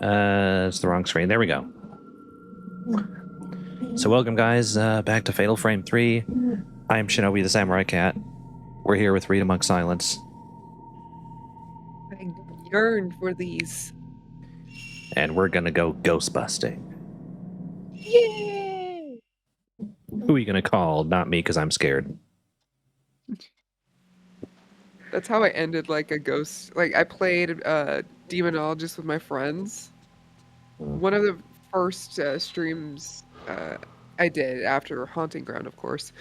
It's the wrong screen. There we go. So welcome, guys, back to Fatal Frame 3. I'm Shinobi the Samurai Cat. We're here with Read Among Silence. I yearn for these. And we're gonna go ghost busting. Yay! Who are you gonna call? Not me, because I'm scared. That's how I ended like a ghost. Like I played Demonologist with my friends. One of the first streams I did after Haunting Ground, of course.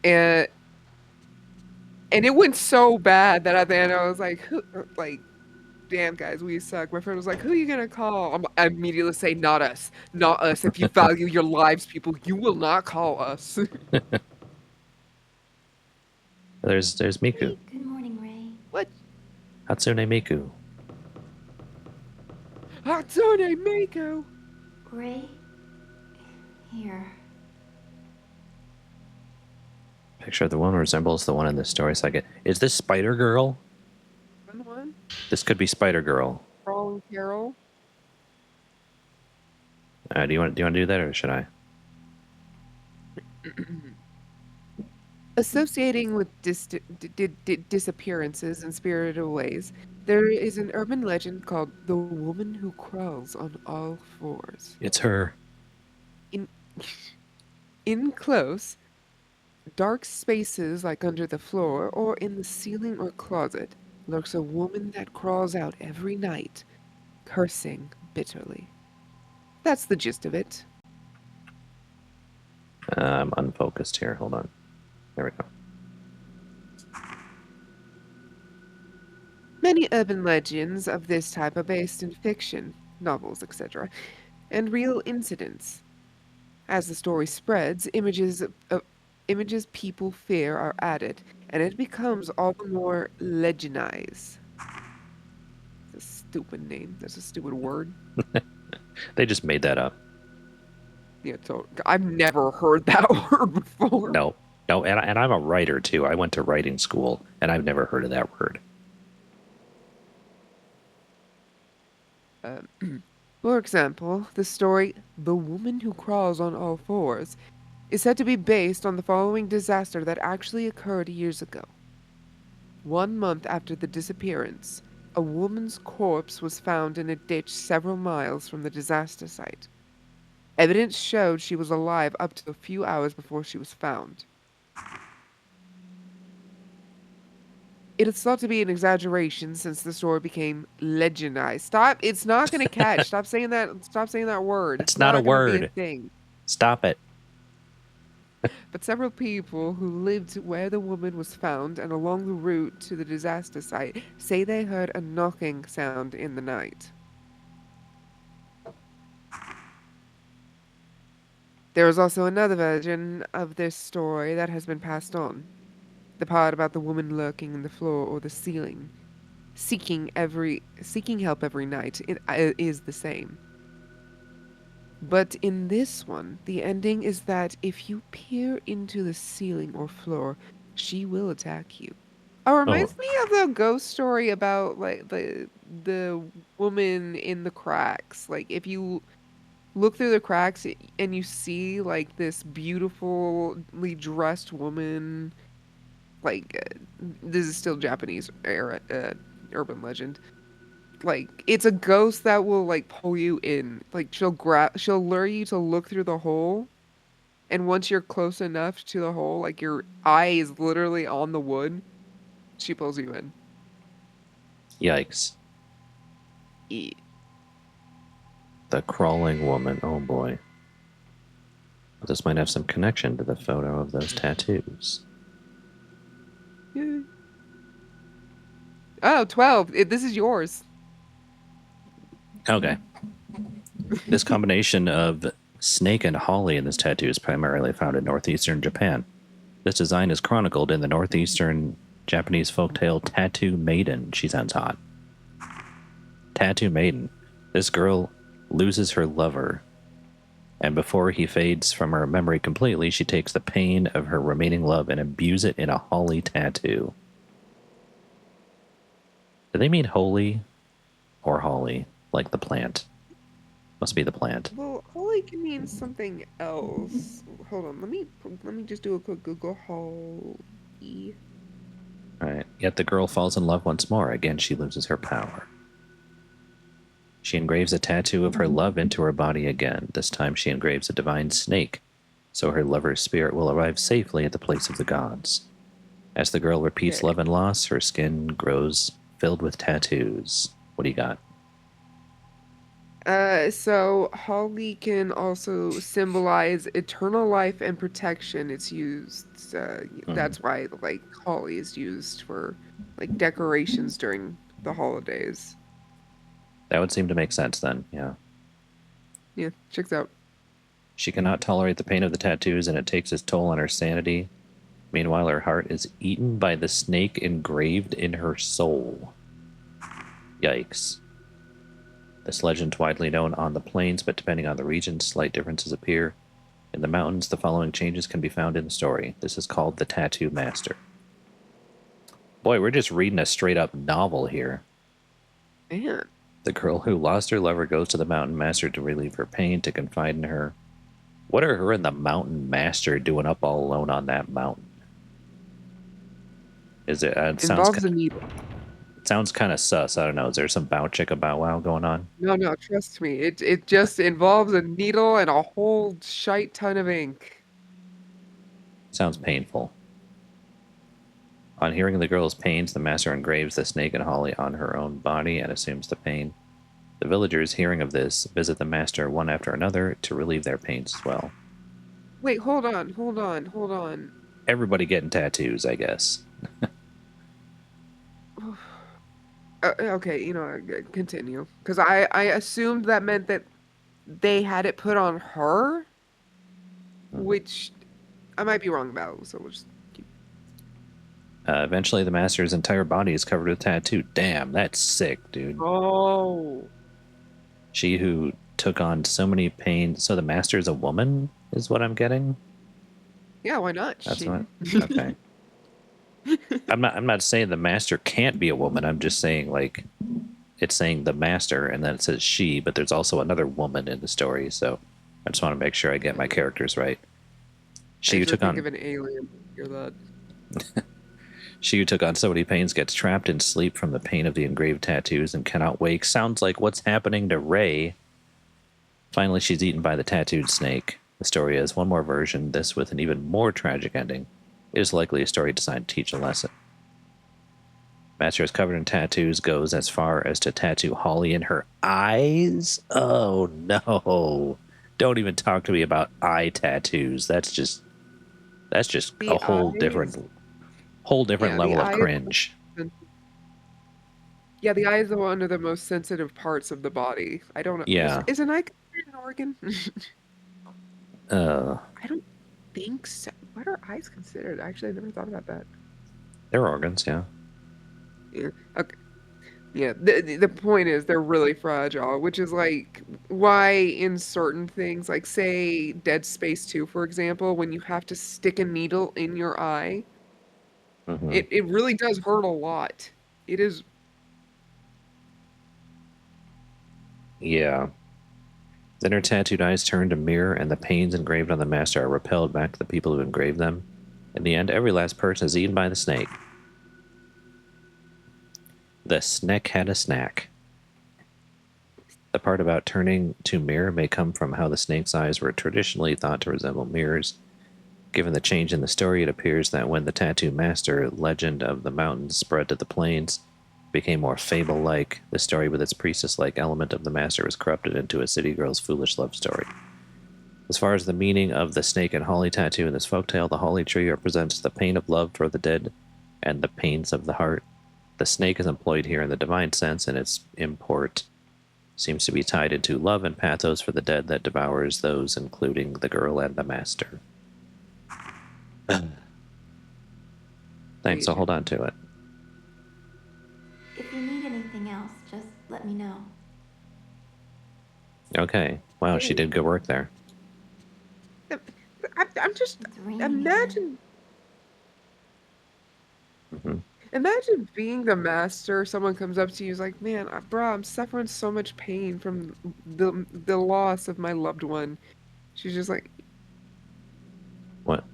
And it went so bad that at the end I was like, damn guys, we suck. My friend was like, who are you gonna call? I immediately say, not us. Not us. If you value your lives, people, you will not call us. There's Miku. Hey, good morning, Ray. What? Hatsune Miku. Hatsune Miku! Ray? Here. Picture of the one resembles the one in this story. So is this Spider Girl? One? This could be Spider Girl. Wrong, Carol. Do you want to do that, or should I? Associating with disappearances in spirited ways, there is an urban legend called the woman who crawls on all fours. It's her. In close, dark spaces like under the floor or in the ceiling or closet lurks a woman that crawls out every night, cursing bitterly. That's the gist of it. I'm unfocused here. Hold on. There we go. Many urban legends of this type are based in fiction, novels, etc., and real incidents. As the story spreads, images people fear are added, and it becomes all the more legendized. It's a stupid name. That's a stupid word. They just made that up. Yeah, so I've never heard that word before. No, and I'm a writer too. I went to writing school, and I've never heard of that word. For example, the story "The Woman Who Crawls on All Fours" is said to be based on the following disaster that actually occurred years ago. 1 month after the disappearance, a woman's corpse was found in a ditch several miles from the disaster site. Evidence showed she was alive up to a few hours before she was found. It is thought to be an exaggeration since the story became legendized. Stop! It's not going to catch. Stop saying that. Stop saying that word. It's not a gonna word. Be a thing. Stop it. But several people who lived where the woman was found and along the route to the disaster site say they heard a knocking sound in the night. There is also another version of this story that has been passed on. The part about the woman lurking in the floor or the ceiling, seeking help every night, is the same. But in this one, the ending is that if you peer into the ceiling or floor, she will attack you. It reminds me of the ghost story about like the woman in the cracks. Like if you look through the cracks and you see like this beautifully dressed woman, like this is still Japanese era urban legend. Like it's a ghost that will like pull you in. Like she'll lure you to look through the hole, and once you're close enough to the hole, like your eye is literally on the wood, she pulls you in. Yikes. Yeah. The crawling woman. Oh boy. This might have some connection to the photo of those tattoos. Yeah. Oh, 12. This is yours. Okay. This combination of snake and holly in this tattoo is primarily found in northeastern Japan. This design is chronicled in the northeastern Japanese folktale Tattoo Maiden. She sounds hot. Tattoo Maiden. This girl loses her lover, and before he fades from her memory completely, she takes the pain of her remaining love and imbues it in a holly tattoo. Do they mean holy or holly, like the plant? Must be the plant. Well, Holly can mean something else. Hold on, let me just do a quick Google. Holly. Right. Yet the girl falls in love once more. Again, she loses her power. She engraves a tattoo of her love into her body again. This time she engraves a divine snake, so her lover's spirit will arrive safely at the place of the gods. As the girl repeats Okay. love and loss, her skin grows filled with tattoos. What do you got? So Holly can also symbolize eternal life and protection. It's used, that's why like Holly is used for like decorations during the holidays. That would seem to make sense then, yeah. Yeah, checks out. She cannot tolerate the pain of the tattoos, and it takes its toll on her sanity. Meanwhile, her heart is eaten by the snake engraved in her soul. Yikes. This legend is widely known on the plains, but depending on the region, slight differences appear. In the mountains, the following changes can be found in the story. This is called the Tattoo Master. Boy, we're just reading a straight-up novel here. Man. The girl who lost her lover goes to the mountain master to relieve her pain, to confide in her. What are her and the mountain master doing up all alone on that mountain? Is it? Involves a needle. It sounds kind of sus. I don't know. Is there some bow chicka bow wow going on? No, trust me. It just involves a needle and a whole shite ton of ink. Sounds painful. On hearing the girl's pains, the master engraves the snake and Holly on her own body and assumes the pain. The villagers, hearing of this, visit the master one after another to relieve their pains as well. Wait, hold on. Everybody getting tattoos, I guess. Okay, continue. Because I assumed that meant that they had it put on her, which I might be wrong about. So we'll just keep. Eventually, the master's entire body is covered with tattoo. Damn, that's sick, dude. Oh. She who took on so many pains. So the master is a woman, is what I'm getting. Yeah, why not? That's what. Okay. I'm not saying the master can't be a woman. I'm just saying like it's saying the master and then it says she, but there's also another woman in the story. So I just want to make sure I get my characters right. She who took on of an alien. Hear that? She who took on so many pains gets trapped in sleep from the pain of the engraved tattoos and cannot wake. Sounds like what's happening to Ray. Finally, she's eaten by the tattooed snake. The story has one more version, this with an even more tragic ending. It is likely a story designed to teach a lesson. Master is covered in tattoos, goes as far as to tattoo Holly in her eyes. Oh no. Don't even talk to me about eye tattoos. That's just The a whole eyes. different level of cringe. Yeah, the eye is one of the most sensitive parts of the body. I don't know. Yeah. Is an eye considered an organ? I don't think so. What are eyes considered? Actually, I never thought about that. They're organs, yeah. Yeah. Okay. Yeah. The point is they're really fragile, which is like why in certain things, like say Dead Space 2, for example, when you have to stick a needle in your eye, it really does hurt a lot. It is. Yeah. Then her tattooed eyes turn to mirror, and the pains engraved on the master are repelled back to the people who engraved them. In the end, every last person is eaten by the snake. The snake had a snack. The part about turning to mirror may come from how the snake's eyes were traditionally thought to resemble mirrors. Given the change in the story, it appears that when the tattoo master legend of the mountains spread to the plains, became more fable-like, the story with its priestess-like element of the master was corrupted into a city girl's foolish love story. As far as the meaning of the snake and holly tattoo in this folktale, the holly tree represents the pain of love for the dead and the pains of the heart. The snake is employed here in the divine sense, and its import seems to be tied into love and pathos for the dead that devours those, including the girl and the master. Thanks, I'll hold on to it. If you need anything else, just let me know. Okay. Wow, she did good work there. I'm just It's raining imagine. Imagine being the master. Someone comes up to you, is like, "Man, bro, I'm suffering so much pain from the loss of my loved one." She's just like, What?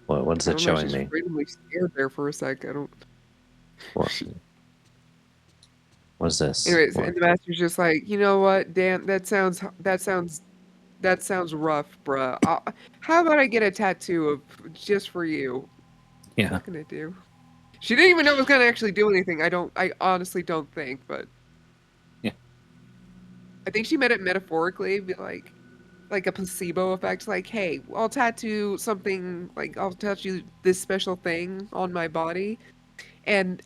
What's I it don't know. showing She's me? randomly scared there for a sec. I don't. What? What's this? Anyways, What? and the master's just like, you know what, Dan? That sounds rough, bruh. How about I get a tattoo of just for you? What's Yeah. that gonna do? She didn't even know it was gonna actually do anything. I honestly don't think, but Yeah. I think she meant it metaphorically, be like a placebo effect. Like, hey, I'll tattoo something. Like, I'll tattoo this special thing on my body, and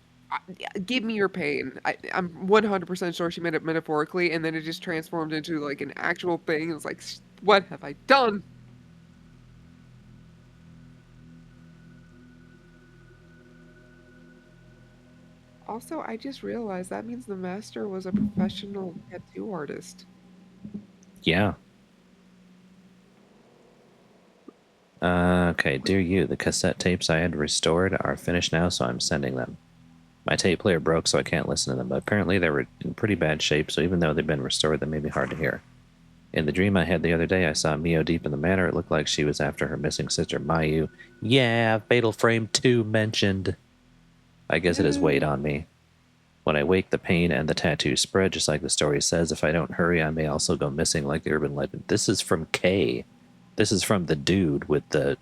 give me your pain. I'm 100% sure she meant it metaphorically, and then it just transformed into like an actual thing. It's like, what have I done? Also, I just realized that means the master was a professional tattoo artist. Yeah. Okay, dear you, the cassette tapes I had restored are finished now, so I'm sending them. My tape player broke, so I can't listen to them, but apparently they were in pretty bad shape, so even though they've been restored, they may be hard to hear. In the dream I had the other day, I saw Mio deep in the manor. It looked like she was after her missing sister, Mayu. Yeah, Fatal Frame 2 mentioned. I guess it has weighed on me. When I wake, the pain and the tattoo spread, just like the story says. If I don't hurry, I may also go missing like the urban legend. This is from Kay. This is from the dude with the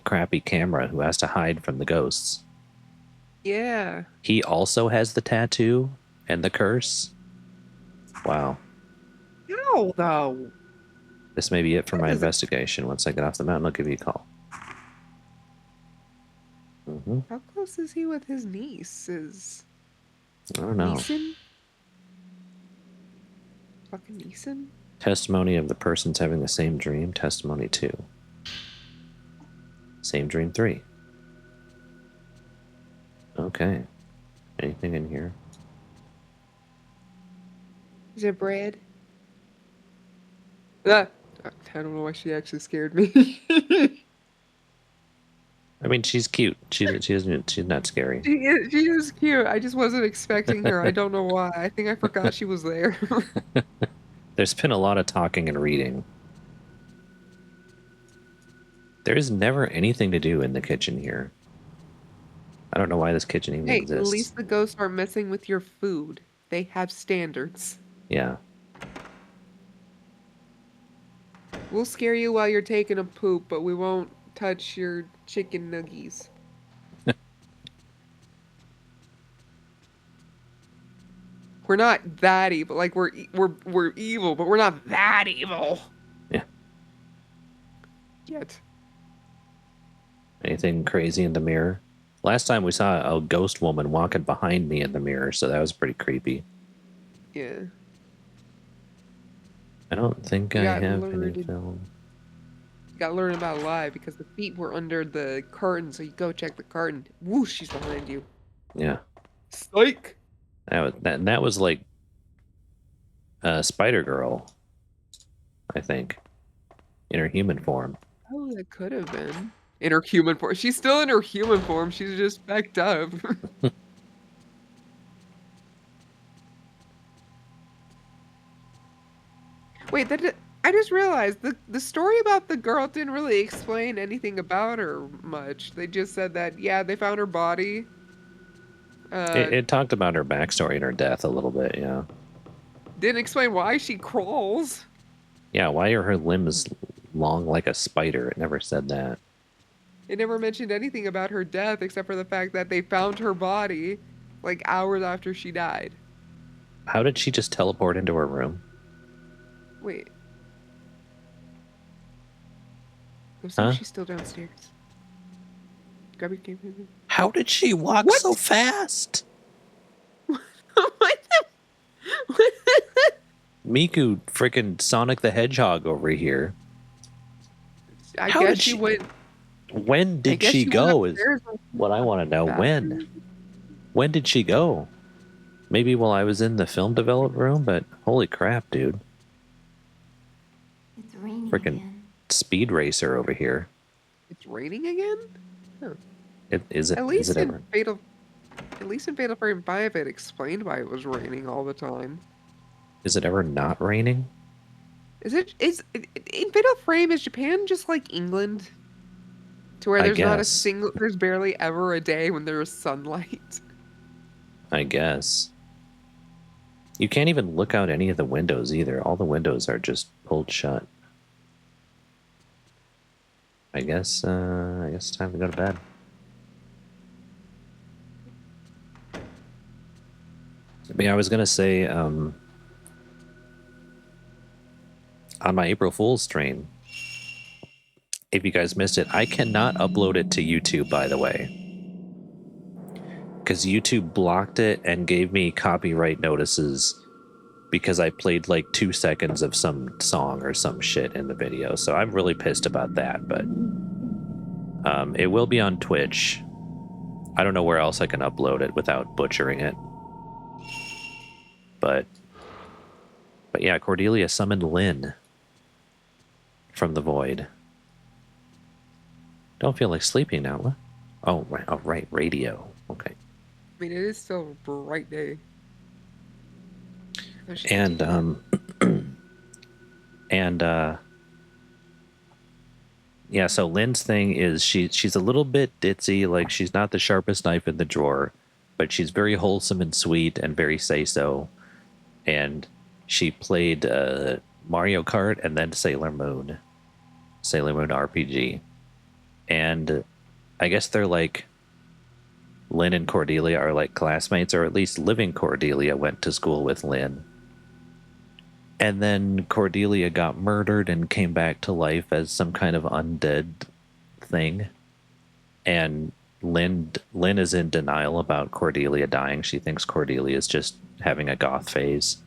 crappy camera who has to hide from the ghosts. Yeah. He also has the tattoo and the curse. Wow. How though? This may be it for That my doesn't. investigation. Once I get off the mountain, I'll give you a call. How close is he with his niece? Is I don't know. Neeson? Fucking Neeson? Testimony of the persons having the same dream. Testimony 2. Same dream 3. Okay. Anything in here? Is it bread? Ah, I don't know why she actually scared me. I mean, she's cute. She's not scary. She is cute. I just wasn't expecting her. I don't know why. I think I forgot she was there. There's been a lot of talking and reading. There's never anything to do in the kitchen here. I don't know why this kitchen even Hey, at exists. least the ghosts aren't messing with your food. They have standards. Yeah. We'll scare you while you're taking a poop, but we won't touch your chicken nuggies. We're not that evil. Like we're evil, but we're not that evil. Yeah. Yet. Anything crazy in the mirror? Last time we saw a ghost woman walking behind me in the mirror, so that was pretty creepy. Yeah. I don't think We I got have any lured. film. Got to learn about live because the feet were under the curtain, so you go check the curtain. Whoosh, she's behind you. Yeah. Psych! That was like Spider Girl, I think, in her human form. Oh, that could have been. In her human form. She's still in her human form. She's just backed up. Wait, I just realized the story about the girl didn't really explain anything about her much. They just said that, yeah, they found her body. It talked about her backstory and her death a little bit, yeah. Didn't explain why she crawls. Yeah, why are her limbs long like a spider? It never said that. It never mentioned anything about her death except for the fact that they found her body like hours after she died. How did she just teleport into her room? Wait. Go see if she's still downstairs. Grab your game. How did she walk What? so fast? What the? Miku freaking Sonic the Hedgehog over here. I How guess did she she- went. When I did guess she went go is upstairs. what I want to know. Bathroom. When did she go? Maybe while I was in the film develop room, but holy crap, dude. It's raining Frickin' again. Speed racer over here. It's raining again? Huh. Is At it least in ever? Fatal, at least in Fatal Frame 5, it explained why it was raining all the time. Is it ever not raining? In Fatal Frame, is Japan just like England? To where I there's guess. barely ever a day when there is sunlight. I guess. You can't even look out any of the windows either. All the windows are just pulled shut. I guess it's time to go to bed. But yeah, I was gonna say, on my April Fool's stream, if you guys missed it, I cannot upload it to YouTube, by the way. Because YouTube blocked it and gave me copyright notices because I played like 2 seconds of some song or some shit in the video. So I'm really pissed about that, but it will be on Twitch. I don't know where else I can upload it without butchering it. But yeah, Cordelia summoned Lynn from the void. Don't feel like sleeping now. What? Oh, right, radio. Okay. I mean, it is still a bright day. Oh, shit. And and yeah, so Lynn's thing is she's a little bit ditzy, like she's not the sharpest knife in the drawer, but she's very wholesome and sweet and very say so. And she played Mario Kart and then Sailor Moon RPG. And I guess they're like, Lynn and Cordelia are like classmates, or at least living Cordelia went to school with Lynn. And then Cordelia got murdered and came back to life as some kind of undead thing. And Lynn is in denial about Cordelia dying. She thinks Cordelia is just having a goth phase.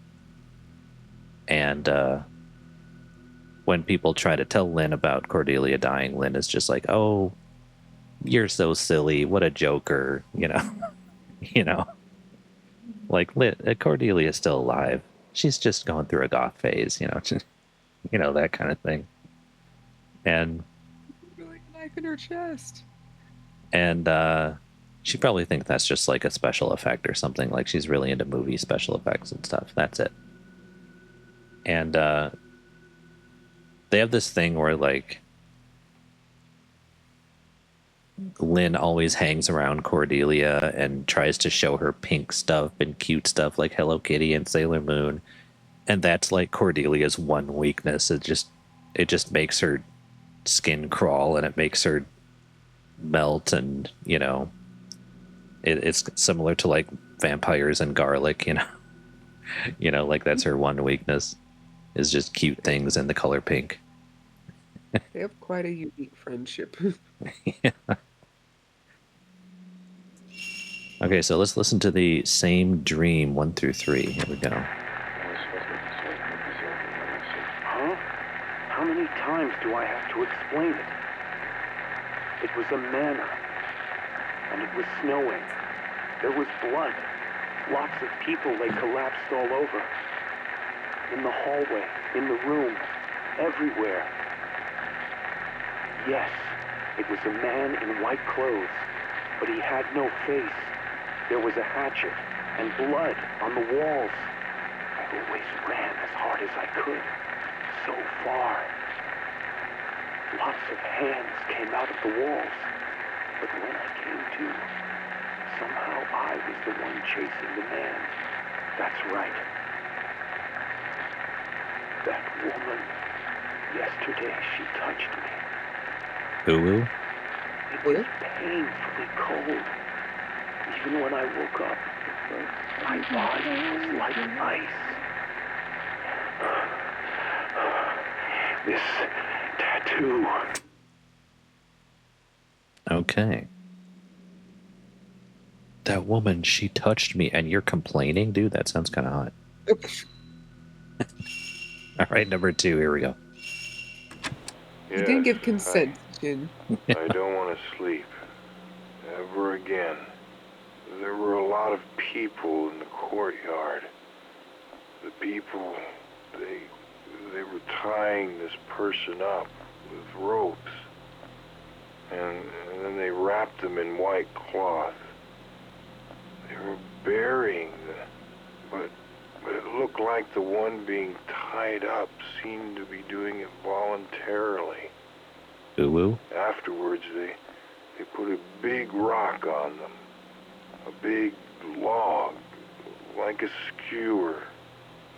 And when people try to tell Lynn about Cordelia dying, Lynn is just like, "Oh, you're so silly. What a joker." You know, like Cordelia is still alive. She's just going through a goth phase. That kind of thing. And Really a knife in her chest. she probably thinks that's just like a special effect or something. Like she's really into movie special effects and stuff. That's it. And they have this thing where like Lynn always hangs around Cordelia and tries to show her pink stuff and cute stuff like Hello Kitty and Sailor Moon. And that's like Cordelia's one weakness. It just makes her skin crawl and it makes her melt, and it's similar to like vampires and garlic. Like that's her one weakness, is just cute things in the color pink. They have quite a unique friendship. Yeah. Okay, so let's listen to the same dream 1 through 3. Here we go. Huh? How many times do I have to explain it? It was a manor, and it was snowing. There was blood. Lots of people lay collapsed all over. In the hallway, in the room, everywhere. Yes, it was a man in white clothes, but he had no face. There was a hatchet and blood on the walls. I always ran as hard as I could. So far. Lots of hands came out of the walls. But when I came to, somehow I was the one chasing the man. That's right. That woman. Yesterday she touched me. Ooh. It was painfully cold. Even when I woke up, my body was like ice. This tattoo. Okay. That woman, she touched me, and you're complaining? Dude, that sounds kind of hot. All right, number 2, here we go. You didn't give consent, Jin. I don't want to sleep. Ever again. There were a lot of people in the courtyard. The people, they were tying this person up with ropes. and then they wrapped them in white cloth. They were burying them, but it looked like the one being tied up seemed to be doing it voluntarily. Ooh. Afterwards, they put a big rock on them, a big log, like a skewer.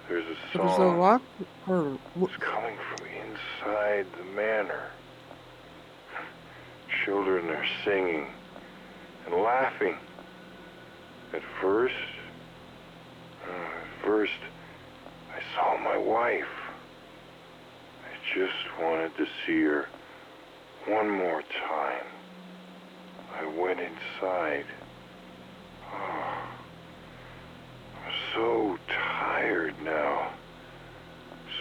There's a It was a song. lock or It's coming from inside the manor. Children are singing and laughing. At first, I saw my wife. I just wanted to see her one more time. I went inside. Oh, I'm so tired now.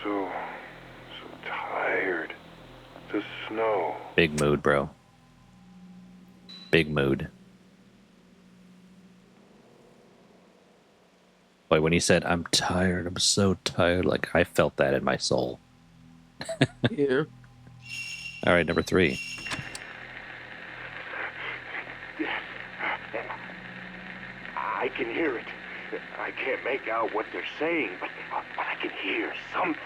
So tired. The snow. Big mood, bro. Big mood. Boy, when he said, I'm tired, I'm so tired, like I felt that in my soul. yeah. All right, number 3. I can hear it. I can't make out what they're saying, but I can hear something.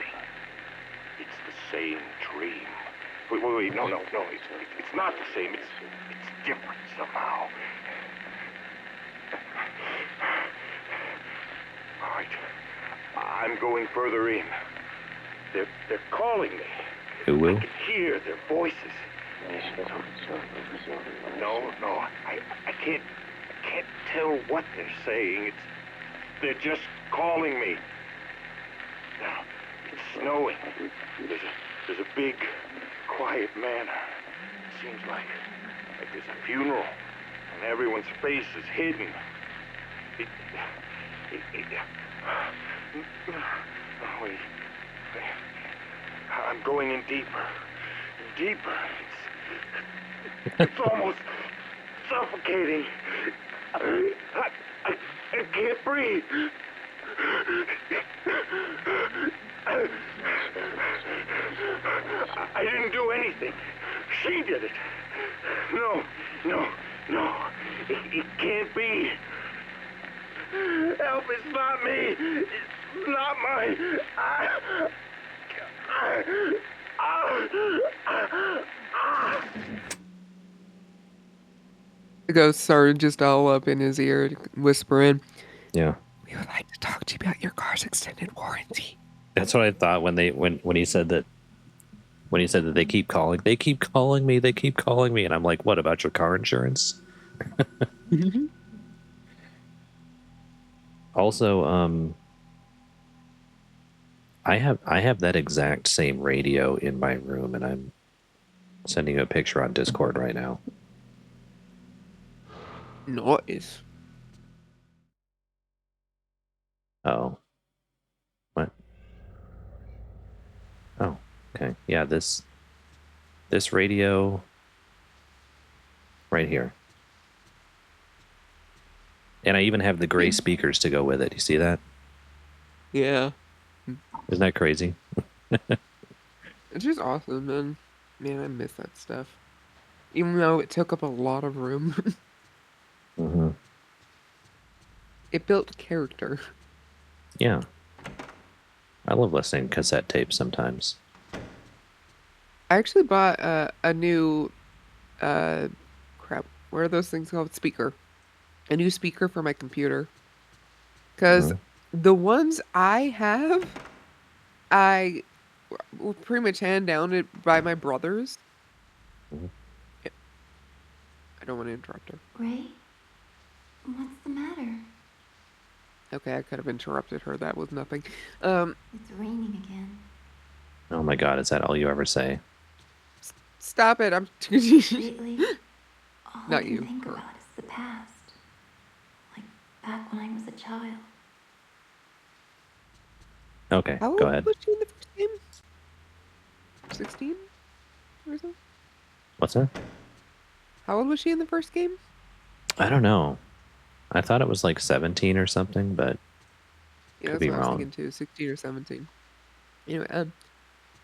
It's the same dream. Wait, no, it's not the same. It's different somehow. All right, I'm going further in. They're calling me. Who will? I can hear their voices. No, I can't tell what they're saying. They're just calling me. Now, it's snowing. There's a big, quiet manor. It seems like there's a funeral, and everyone's face is hidden. Wait. I'm going in deeper. It's almost suffocating. I can't breathe. I didn't do anything. She did it. No. It can't be. Help, it's not me. It's not mine. The ghosts are just all up in his ear, whispering, Yeah. "We would like to talk to you about your car's extended warranty." That's what I thought when he said that they keep calling me, and I'm like, what about your car insurance? Also, I have that exact same radio in my room, and I'm sending you a picture on Discord right now. Nice. Oh. What? Oh, okay. Yeah, this radio right here. And I even have the gray speakers to go with it. You see that? Yeah. Isn't that crazy? It's just awesome, man. Man, I miss that stuff. Even though it took up a lot of room, Mm-hmm. it built character. Yeah. I love listening to cassette tapes sometimes. I actually bought a new, crap, what are those things called? Speaker. A new speaker for my computer. Because the ones I have, I will pretty much hand down it by my brothers. Mhm. Yeah. I don't want to interrupt her. Ray? What's the matter? Okay, I could have interrupted her. That was nothing. It's raining again. Oh my God, is that all you ever say? Stop it. I'm Lately, all I Not can you, think her. about is the past. Like back when I was a child. Okay, How go old ahead. was she in the first game? 16 or something? What's that? How old was she in the first game? I don't know. I thought it was like 17 or something, but Yeah, could that's be what I was wrong. thinking too. 16 or 17. Anyway,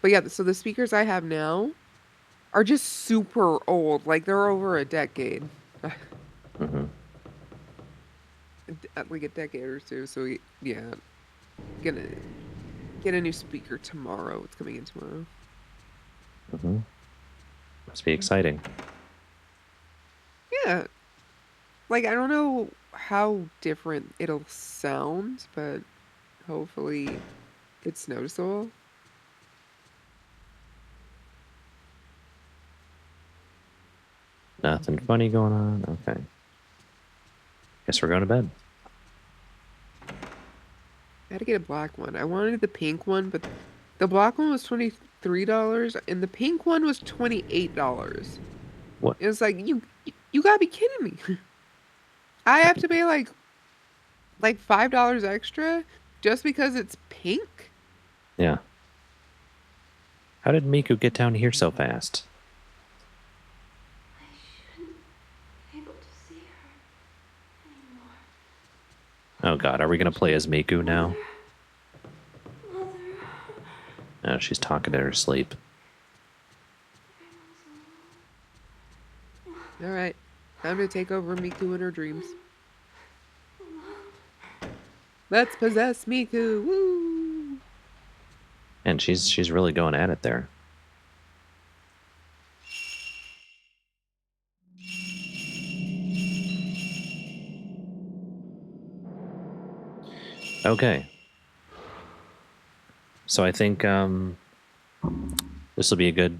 but yeah, so the speakers I have now are just super old. Like they're over a decade. Hmm. Like a decade or two. So yeah, gonna get a new speaker tomorrow. It's coming in tomorrow. Hmm. Must be exciting. Yeah. Like I don't know how different it'll sound, but hopefully it's noticeable. Nothing funny going on. Okay. Guess we're going to bed. I had to get a black one. I wanted the pink one, but the black one was $23 and the pink one was $28. What? It was like you gotta be kidding me. I have to pay like $5 extra just because it's pink? Yeah. How did Miku get down here so fast? I shouldn't be able to see her anymore. Oh god, are we going to play as Miku now? Mother. Oh, she's talking in her sleep. All right. Time to take over Miku in her dreams. Let's possess Miku. Woo! And she's really going at it there. Okay. So I think this will be a good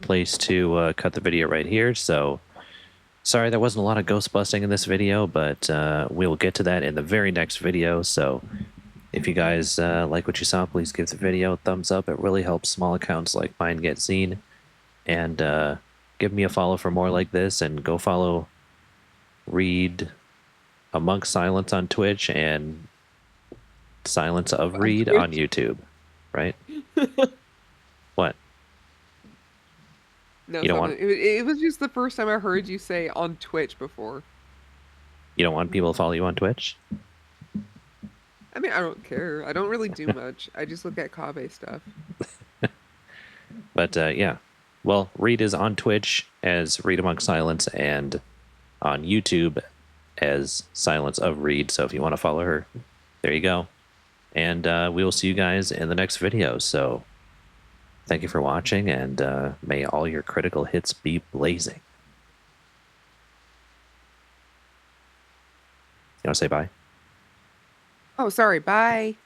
place to cut the video right here. So sorry there wasn't a lot of ghost busting in this video, but we'll get to that in the very next video. So if you guys like what you saw, please give the video a thumbs up. It really helps small accounts like mine get seen. And give me a follow for more like this. And go follow Reed Amongst Silence on Twitch and Silence of On Reed Twitch? on YouTube. Right? What? No, You don't something. want It was just the first time I heard you say on Twitch before. you don't want people to follow you on Twitch? I mean, I don't care. I don't really do much. I just look at Kabe stuff. But yeah. Well, Reed is on Twitch as Reed Amongst Silence and on YouTube as Silence of Reed. So if you want to follow her, there you go. And we will see you guys in the next video. So thank you for watching, and may all your critical hits be blazing. You want to say bye? Oh, sorry. Bye.